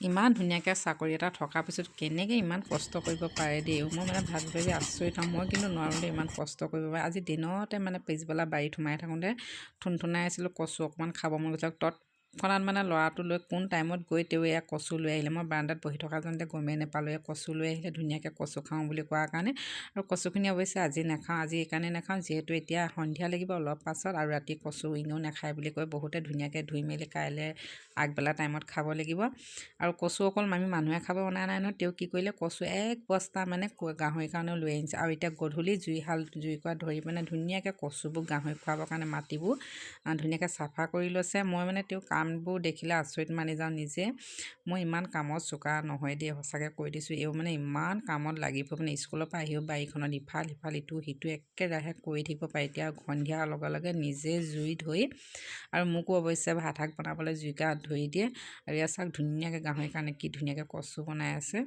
ইমান ধুনীয়াকৈ চাকৰি এটা থকাৰ পিছত কেনেকৈ ইমান কষ্ট কৰিব পাৰে দেই মই মানে ভাবি আচৰিত হওঁ মই কিন্তু নোৱাৰোঁ দেই ইমান কষ্ট কৰিব পাৰে আজি দিনতে মানে পিছবেলা বাৰীত সোমাই থাকোঁতে থুনথুনাই আছিলোঁ কচু অকণমান খাব মন গৈছিল তৎক্ষণাত মানে ল'ৰাটো লৈ কোন টাইমত গৈ তেওঁ এয়া কচু লৈ আহিলে মই বাৰান্দাত বহি থকা যেনতে গমেই নাপালোঁ এয়া কচু লৈ আহিলে ধুনীয়াকৈ কচু খাওঁ বুলি কোৱাৰ কাৰণে আৰু কচুখিনি অৱশ্যে আজি নাখাওঁ আজি এইকাৰণে নাখাওঁ যিহেতু এতিয়া সন্ধিয়া লাগিব অলপ পাছত আৰু ৰাতি কচু এনেও নাখায় বুলি কৈ বহুতে ধুনীয়াকৈ ধুই মেলি কাইলৈ আগবেলা টাইমত খাব লাগিব আৰু কচু অকল আমি মানুহে খাব অনা নাই নহয় তেওঁ কি কৰিলে কচু এক বস্তা মানে গাহৰিৰ কাৰণেও লৈ আনিছে আৰু এতিয়া গধূলি জুইকুৰা ধৰি মানে ধুনীয়াকৈ কচুবোৰ গাহৰি খুৱাবৰ কাৰণে মাটিবোৰ ধুনীয়াকৈ চাফা কৰি লৈছে মই মানে তেওঁ কামবোৰ দেখিলে আচৰিত মানি যাওঁ নিজে মই ইমান কামত চোকা নহয় দেই সঁচাকৈ কৈ দিছোঁ এও মানে ইমান কামত লাগিব মানে স্কুলৰ পৰা আহিও বাৰীখনত ইফাল সিফাল ইটো সিটো একেৰাহে কৰি থাকিব পাৰে এতিয়া সন্ধিয়াৰ লগে লগে নিজে জুই ধৰি আৰু মোকো অৱশ্যে ভাত শাক বনাবলৈ জুইকুৰা ধৰি দিয়ে আৰু ইয়াত চাওক ধুনীয়াকৈ গাহৰিৰ কাৰণে কি ধুনীয়াকৈ কচু বনাই আছে।